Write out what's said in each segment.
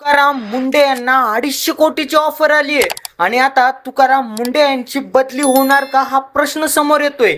तुकाराम मुंडे यांना 250 कोटीची ऑफर आली आहे आणि आता तुकाराम मुंडे यांची बदली होणार का हा प्रश्न समोर येतोय।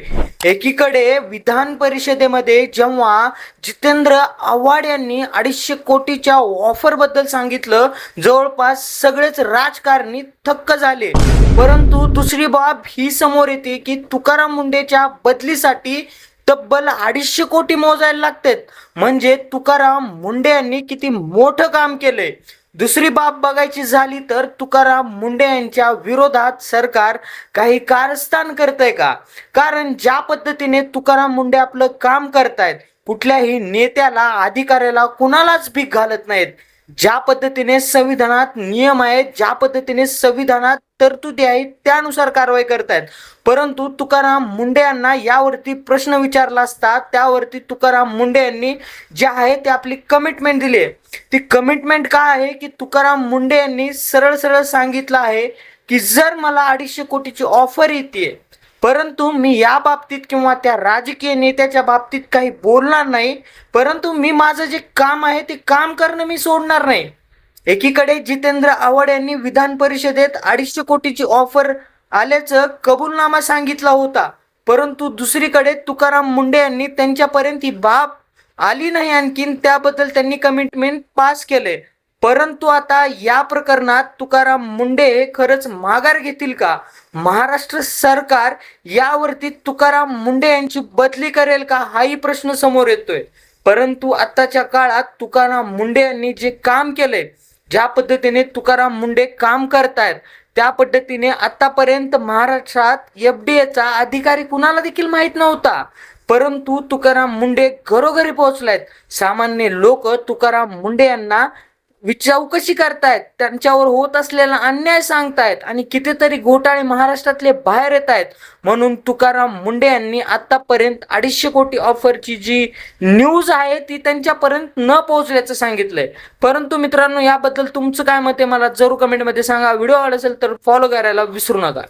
एकीकडे विधान परिषदेमध्ये जेव्हा जितेंद्र आव्हाड यांनी 250 कोटीच्या ऑफर बद्दल सांगितलं, जवळपास सगळेच राजकारणी थक्क झाले। परंतु दुसरी बाब ही समोर येते की तुकाराम मुंडेच्या बदलीसाठी तब्बल 250 कोटी मोजायला लागतात। म्हणजे तुकाराम मुंडे यांनी किती मोठं काम केलंय। दुसरी बाब बघायची झाली तर तुकाराम मुंडे यांच्या विरोधात सरकार काही कारस्थान करतंय का? कारण ज्या पद्धतीने तुकाराम मुंडे आपलं काम करतायत, कुठल्याही नेत्याला अधिकाऱ्याला कुणालाच भीक घालत नाहीत। ज्या पद्धतीने संविधानात नियम आहेत, ज्या पद्धतीने संविधानात तरतुदी आहेत, त्यानुसार कारवाई करतायत। परंतु तुकाराम मुंडे यांना यावरती प्रश्न विचारला असता त्यावरती तुकाराम मुंडे यांनी जे आहे ते आपली कमिटमेंट दिली आहे। ती कमिटमेंट काय आहे की तुकाराम मुंडे यांनी सरळ सरळ सांगितलं आहे की जर मला 250 कोटीची ऑफर येते, परंतु मी या बाबतीत किंवा त्या राजकीय नेत्याच्या बाबतीत काही बोलणार नाही, परंतु मी माझं जे काम आहे ते काम करणं मी सोडणार नाही। एकीकडे जितेंद्र आव्हाड यांनी विधान परिषदेत 250 कोटीची ऑफर आल्याचं कबूलनामा सांगितला होता, परंतु दुसरीकडे तुकाराम मुंडे यांनी त्यांच्यापर्यंत ही बाब आली नाही, आणखीन त्याबद्दल त्यांनी कमिटमेंट पास केले। परंतु आता या प्रकरणात तुकाराम मुंडे हे खरंच माघार घेतील का? महाराष्ट्र सरकार यावरती तुकाराम मुंडे यांची बदली करेल का हाही प्रश्न समोर येतोय। परंतु आताच्या काळात तुकाराम मुंडे यांनी जे काम केलंय, ज्या पद्धतीने तुकाराम मुंडे काम करतायत, त्या पद्धतीने आतापर्यंत महाराष्ट्रात एफडीएचा अधिकारी कुणाला देखील माहीत नव्हता, परंतु तुकाराम मुंडे घरोघरी पोहोचलायत। सामान्य लोक तुकाराम मुंडे यांना चौकशी करतायत, त्यांच्यावर होत असलेला अन्याय सांगतायत आणि कितीतरी घोटाळे महाराष्ट्रातले बाहेर येत आहेत। म्हणून तुकाराम मुंडे यांनी आतापर्यंत 250 कोटी ऑफरची जी न्यूज आहे ती त्यांच्यापर्यंत न पोहोचल्याचं सांगितलंय। परंतु मित्रांनो, याबद्दल तुमचं काय मत आहे मला जरूर कमेंटमध्ये सांगा। व्हिडिओ आवडला असेल तर फॉलो करायला विसरू नका।